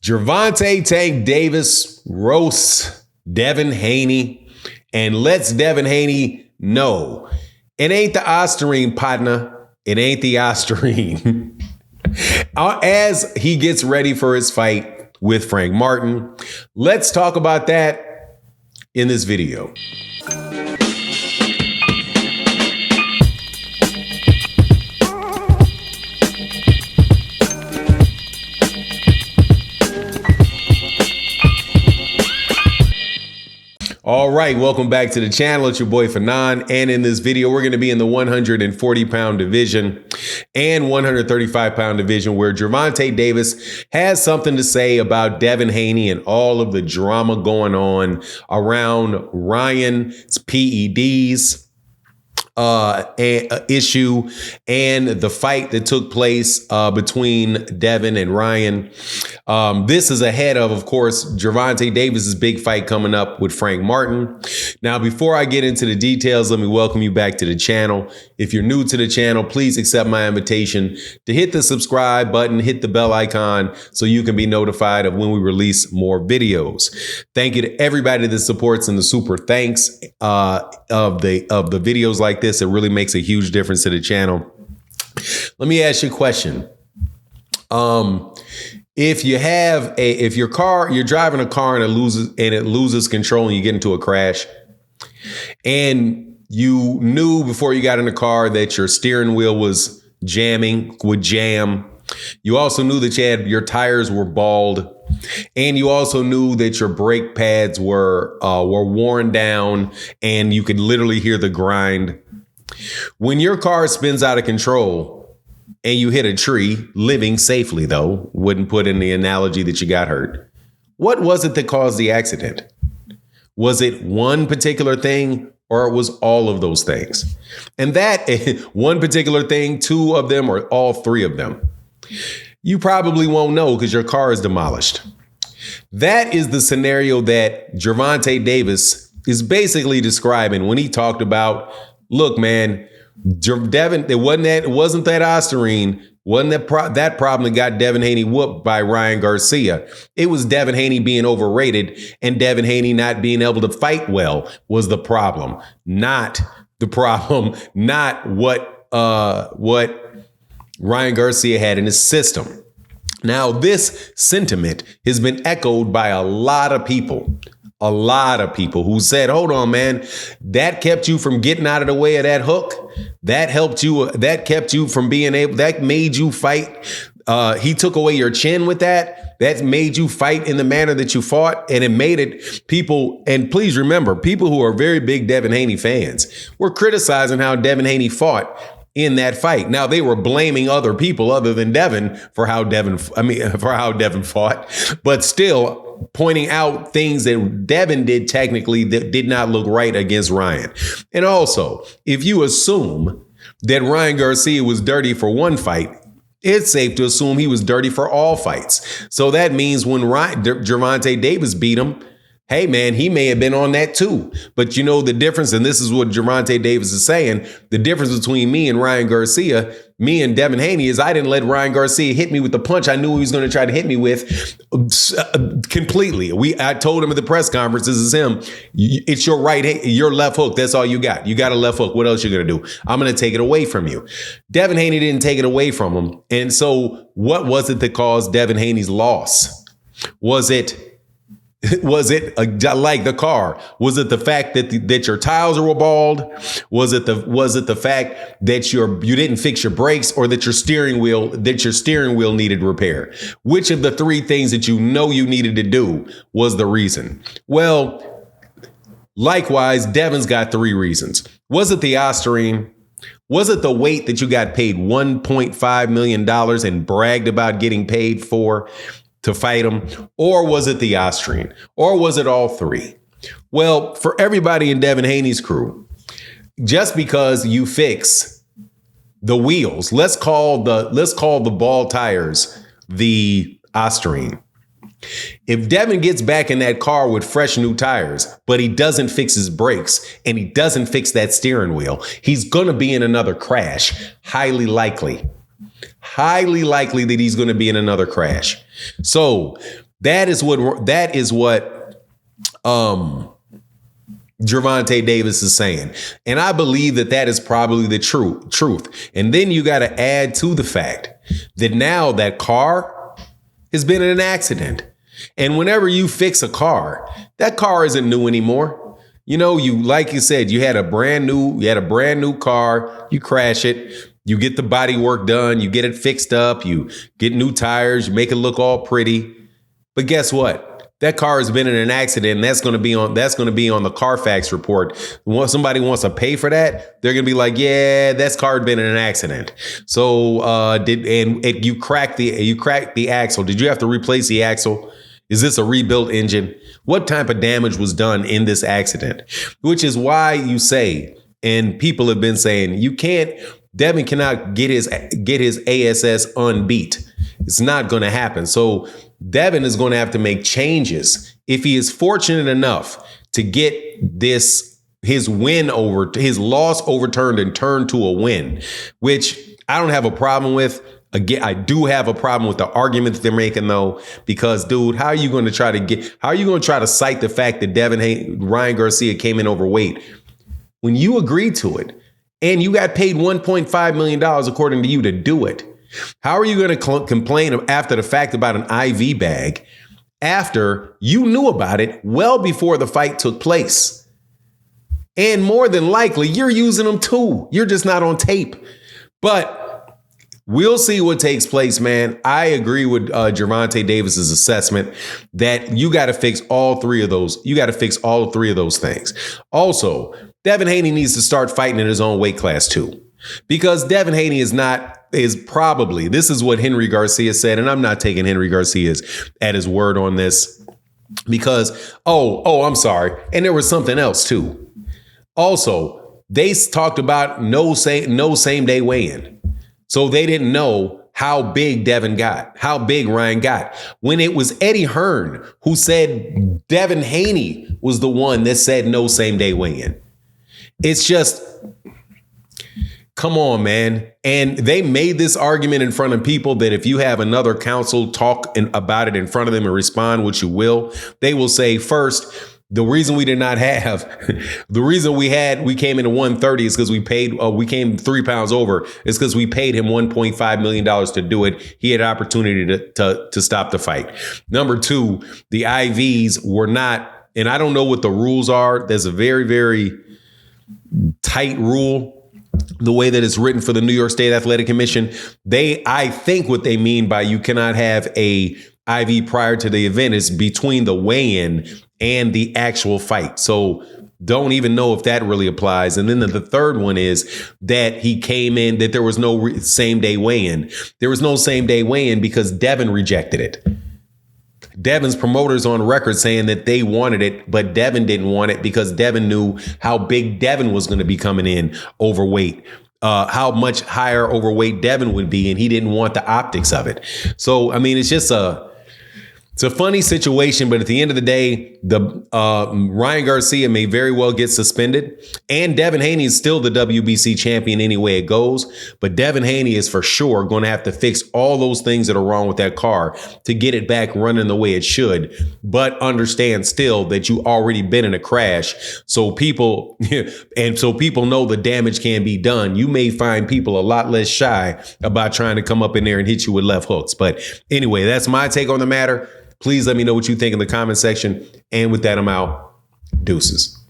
Gervonta Tank Davis roasts Devin Haney and lets Devin Haney know it ain't the Ostarine, partner. It ain't the Ostarine. As he gets ready for his fight with Frank Martin, let's talk about that in this video. All right, welcome back to the channel. It's your boy Fanon, and in this video, we're going to be in the 140-pound division and 135-pound division, where Gervonta Davis has something to say about Devin Haney and all of the drama going on around Ryan's PEDs issue and the fight that took place between Devin and Ryan. This is ahead of course, Gervonta Davis's big fight coming up with Frank Martin. Now, before I get into the details, let me welcome you back to the channel. If you're new to the channel, please accept my invitation to hit the subscribe button, hit the bell icon so you can be notified of when we release more videos. Thank you to everybody that supports and the super thanks of the videos like this. It really makes a huge difference to the channel. Let me ask you a question. If you're driving a car and it loses control and you get into a crash, and you knew before you got in the car that your steering wheel would jam. You also knew that your tires were bald, and you also knew that your brake pads were worn down and you could literally hear the grind. When your car spins out of control and you hit a tree, living safely though, wouldn't put in the analogy that you got hurt. What was it that caused the accident? Was it one particular thing, or it was all of those things? And that one particular thing, two of them, or all three of them, you probably won't know because your car is demolished. That is the scenario that Gervonta Davis is basically describing when he talked about, look, man, Devin, it wasn't that Ostarine, wasn't that problem that got Devin Haney whooped by Ryan Garcia. It was Devin Haney being overrated, and Devin Haney not being able to fight well was the problem. Not what Ryan Garcia had in his system. Now, this sentiment has been echoed by a lot of people who said, hold on, man, that kept you from getting out of the way of that hook. That helped you. That kept you from being able, that made you fight. He took away your chin with that. That made you fight in the manner that you fought. And it made it people. And please remember, people who are very big Devin Haney fans were criticizing how Devin Haney fought in that fight. Now, they were blaming other people other than Devin for how Devin fought, but still pointing out things that Devin did technically that did not look right against Ryan. And also, if you assume that Ryan Garcia was dirty for one fight, it's safe to assume he was dirty for all fights. So that means when Gervonta Davis beat him, hey, man, he may have been on that too. But you know the difference, and this is what Gervonta Davis is saying, the difference between me and Ryan Garcia, me and Devin Haney, is I didn't let Ryan Garcia hit me with the punch I knew he was going to try to hit me with completely. I told him at the press conference, this is him, it's your your left hook. That's all you got. You got a left hook. What else you going to do? I'm going to take it away from you. Devin Haney didn't take it away from him. And so what was it that caused Devin Haney's loss? Was it like the car? Was it the fact that your tires were bald? Was it the fact that you didn't fix your brakes, or that your steering wheel needed repair? Which of the three things that you know you needed to do was the reason? Well, likewise, Devin's got three reasons. Was it the Ostarine? Was it the weight that you got paid $1.5 million and bragged about getting paid for to fight him? Or was it the Ostarine? Or was it all three? Well, for everybody in Devin Haney's crew, just because you fix the wheels, let's call the ball tires the Ostarine. If Devin gets back in that car with fresh new tires, but he doesn't fix his brakes and he doesn't fix that steering wheel, he's going to be in another crash. Highly likely that he's going to be in another crash. So That is what Gervonta Davis is saying. And I believe that is probably the truth. And then you got to add to the fact that now that car has been in an accident. And whenever you fix a car, that car isn't new anymore. You know, like you said, you had a brand new car, you crash it, you get the body work done, you get it fixed up, you get new tires, you make it look all pretty. But guess what? That car has been in an accident, and that's going to be on the Carfax report. When somebody wants to pay for that, they're going to be like, "Yeah, that car had been in an accident." So, you cracked the axle. Did you have to replace the axle? Is this a rebuilt engine? What type of damage was done in this accident? Which is why you say, and people have been saying, Devin cannot get his ASS unbeat. It's not going to happen. So Devin is going to have to make changes if he is fortunate enough to get his loss overturned and turned to a win, which I don't have a problem with. Again, I do have a problem with the argument that they're making, though, because, dude, how are you going to try to cite the fact that Ryan Garcia came in overweight when you agreed to it and you got paid $1.5 million, according to you, to do it? How are you going to complain after the fact about an IV bag after you knew about it well before the fight took place? And more than likely, you're using them too. You're just not on tape. But we'll see what takes place, man. I agree with Gervonta Davis's assessment that you got to fix all three of those. You got to fix all three of those things. Also, Devin Haney needs to start fighting in his own weight class too. Because Devin Haney is probably, this is what Henry Garcia said, and I'm not taking Henry Garcia's at his word on this because, I'm sorry. And there was something else too. Also, they talked about no same day weigh-in. So they didn't know how big Devin got, how big Ryan got. When it was Eddie Hearn who said Devin Haney was the one that said no same day weigh-in. It's just, come on, man. And they made this argument in front of people that if you have another counsel talk about it in front of them and respond, which you will, they will say, first, the reason we came into 130 is because we came 3 pounds over. It's because we paid him $1.5 million to do it. He had an opportunity to stop the fight. Number two, the IVs were not, and I don't know what the rules are. There's a very, very tight rule. The way that it's written for the New York State Athletic Commission, I think what they mean by you cannot have a IV prior to the event is between the weigh-in and the actual fight. So don't even know if that really applies. And then the third one is that he came in, that there was no same day weigh-in. There was no same day weigh-in because Devin rejected it. Devin's promoters on record saying that they wanted it, but Devin didn't want it because Devin knew how big Devin was going to be coming in overweight, how much higher overweight Devin would be, and he didn't want the optics of it. So, I mean, it's a funny situation, but at the end of the day, Ryan Garcia may very well get suspended, and Devin Haney is still the WBC champion any way it goes. But Devin Haney is for sure going to have to fix all those things that are wrong with that car to get it back running the way it should. But understand still that you already been in a crash, so people know the damage can be done. You may find people a lot less shy about trying to come up in there and hit you with left hooks. But anyway, that's my take on the matter. Please let me know what you think in the comment section. And with that, I'm out. Deuces.